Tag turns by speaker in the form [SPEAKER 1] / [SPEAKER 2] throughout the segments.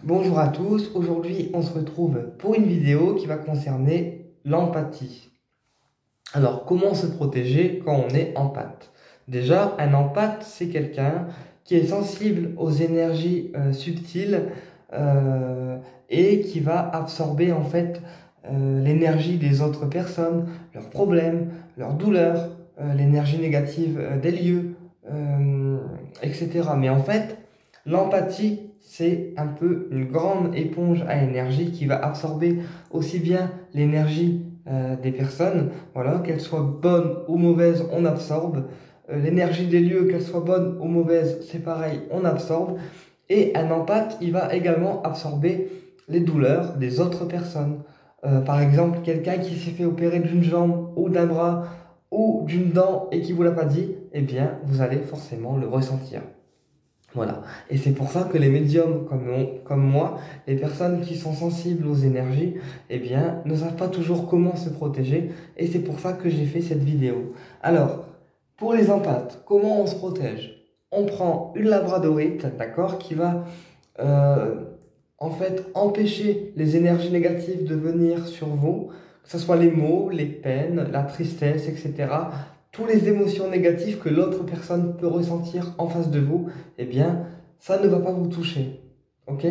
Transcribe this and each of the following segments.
[SPEAKER 1] Bonjour à tous, aujourd'hui on se retrouve pour une vidéo qui va concerner l'empathie. Alors comment se protéger quand on est empathe? Déjà, un empathe c'est quelqu'un qui est sensible aux énergies subtiles euh, et qui va absorber en fait l'énergie des autres personnes, leurs problèmes, leurs douleurs, l'énergie négative des lieux, etc. Mais en fait, l'empathie, c'est un peu une grande éponge à énergie qui va absorber aussi bien l'énergie des personnes, voilà, qu'elles soient bonnes ou mauvaises, on absorbe. L'énergie des lieux, qu'elle soit bonne ou mauvaise, c'est pareil, on absorbe. Et un empathe, il va également absorber les douleurs des autres personnes. Par exemple, quelqu'un qui s'est fait opérer d'une jambe ou d'un bras ou d'une dent et qui vous l'a pas dit, eh bien, vous allez forcément le ressentir. Voilà. Et c'est pour ça que les médiums comme moi, les personnes qui sont sensibles aux énergies, eh bien, ne savent pas toujours comment se protéger. Et c'est pour ça que j'ai fait cette vidéo. Alors, pour les empathes, comment on se protège? On prend une labradorite, d'accord, qui va euh, en fait empêcher les énergies négatives de venir sur vous, que ce soit les maux, les peines, la tristesse, etc. Toutes les émotions négatives que l'autre personne peut ressentir en face de vous, eh bien, ça ne va pas vous toucher. Ok?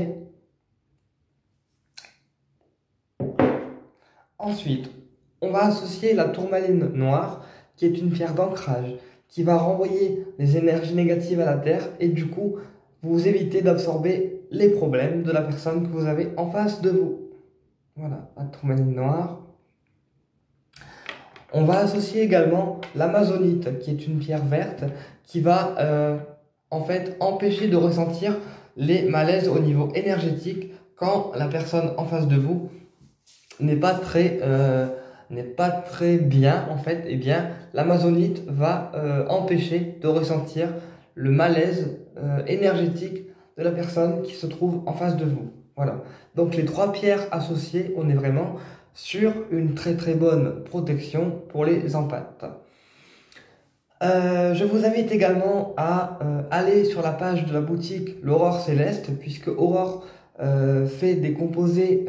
[SPEAKER 1] Ensuite, on va associer la tourmaline noire, qui est une pierre d'ancrage, qui va renvoyer les énergies négatives à la terre et du coup, vous évitez d'absorber les problèmes de la personne que vous avez en face de vous. Voilà, la tourmaline noire. On va associer également l'amazonite, qui est une pierre verte, qui va en fait empêcher de ressentir les malaises au niveau énergétique quand la personne en face de vous n'est pas très bien en fait. Eh bien, l'amazonite va empêcher de ressentir le malaise énergétique de la personne qui se trouve en face de vous. Voilà. Donc les trois pierres associées, on est vraiment sur une très très bonne protection pour les empathes. Je vous invite également à aller sur la page de la boutique L'Aurore Céleste, puisque Aurore fait des composés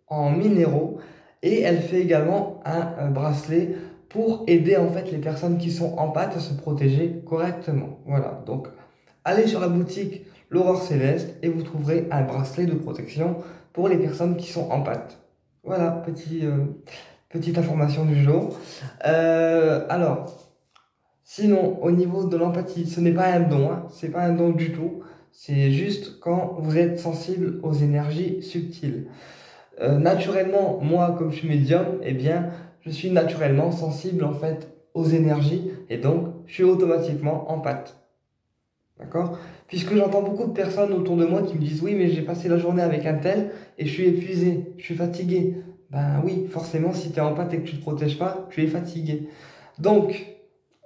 [SPEAKER 1] en minéraux et elle fait également un bracelet pour aider en fait les personnes qui sont empathes à se protéger correctement. Voilà, donc allez sur la boutique L'Aurore Céleste et vous trouverez un bracelet de protection pour les personnes qui sont empathes. Voilà, petite information du jour. Alors, sinon, au niveau de l'empathie, ce n'est pas un don, hein, c'est pas un don du tout. C'est juste quand vous êtes sensible aux énergies subtiles. Naturellement, moi, comme je suis médium, eh bien, je suis naturellement sensible en fait aux énergies et donc je suis automatiquement empathe. D'accord? Puisque j'entends beaucoup de personnes autour de moi qui me disent oui, mais j'ai passé la journée avec un tel et je suis épuisé, je suis fatigué. Ben oui, forcément, si tu es empathe et que tu ne te protèges pas, tu es fatigué. Donc,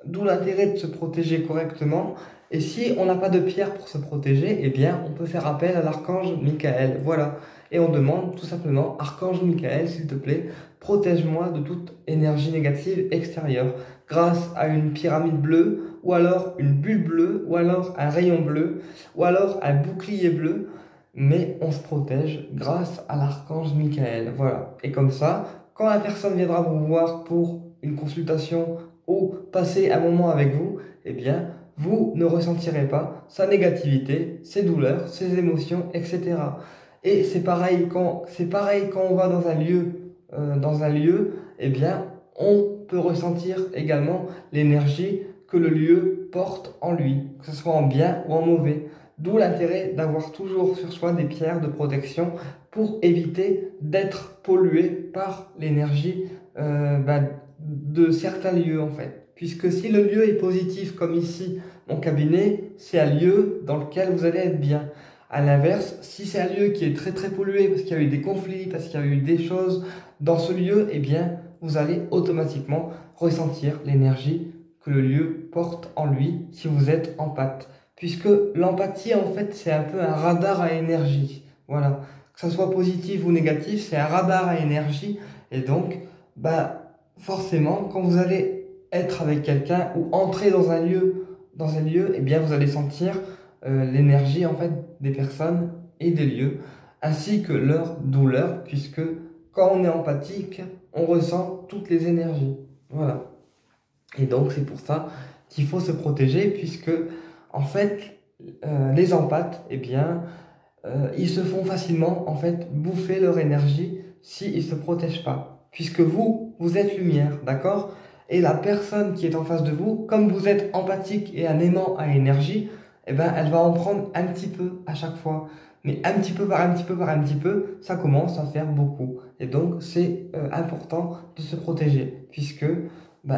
[SPEAKER 1] d'où l'intérêt de se protéger correctement. Et si on n'a pas de pierre pour se protéger, eh bien, on peut faire appel à l'archange Michael. Voilà. Et on demande tout simplement, archange Michael, s'il te plaît, protège-moi de toute énergie négative extérieure, grâce à une pyramide bleue, ou alors une bulle bleue, ou alors un rayon bleu, ou alors un bouclier bleu. Mais on se protège grâce à l'archange Michael. Voilà. Et comme ça, quand la personne viendra vous voir pour une consultation ou passer un moment avec vous, eh bien, vous ne ressentirez pas sa négativité, ses douleurs, ses émotions, etc. Et c'est pareil quand on va dans un lieu, eh bien, on peut ressentir également l'énergie que le lieu porte en lui, que ce soit en bien ou en mauvais. D'où l'intérêt d'avoir toujours sur soi des pierres de protection pour éviter d'être pollué par l'énergie de certains lieux en fait. Puisque si le lieu est positif comme ici, mon cabinet, c'est un lieu dans lequel vous allez être bien. À l'inverse, si c'est un lieu qui est très très pollué parce qu'il y a eu des conflits, parce qu'il y a eu des choses dans ce lieu, eh bien, vous allez automatiquement ressentir l'énergie que le lieu porte en lui si vous êtes empathe. Puisque l'empathie, en fait, c'est un peu un radar à énergie. Voilà. Que ce soit positif ou négatif, c'est un radar à énergie. Et donc, bah, forcément, quand vous allez être avec quelqu'un ou entrer dans un lieu, eh bien, vous allez sentir l'énergie en fait des personnes et des lieux, ainsi que leur douleur, puisque quand on est empathique, on ressent toutes les énergies. Voilà. Et donc c'est pour ça qu'il faut se protéger, puisque en fait, les empathes, eh bien, ils se font facilement en fait bouffer leur énergie s'ils ne se protègent pas. Puisque vous êtes lumière, d'accord? Et la personne qui est en face de vous, comme vous êtes empathique et un aimant à énergie, eh ben, elle va en prendre un petit peu à chaque fois. Mais un petit peu par un petit peu par un petit peu, ça commence à faire beaucoup. Et donc, c'est important de se protéger, puisque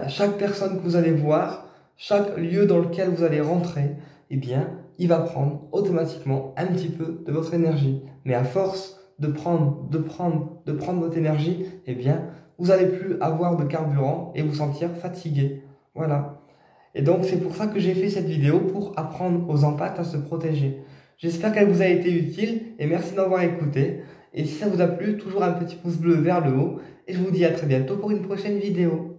[SPEAKER 1] chaque personne que vous allez voir, chaque lieu dans lequel vous allez rentrer, eh bien, il va prendre automatiquement un petit peu de votre énergie. Mais à force de prendre votre énergie, eh bien, vous n'allez plus avoir de carburant et vous sentir fatigué. Voilà. Et donc, c'est pour ça que j'ai fait cette vidéo, pour apprendre aux empathes à se protéger. J'espère qu'elle vous a été utile et merci d'avoir écouté. Et si ça vous a plu, toujours un petit pouce bleu vers le haut. Et je vous dis à très bientôt pour une prochaine vidéo.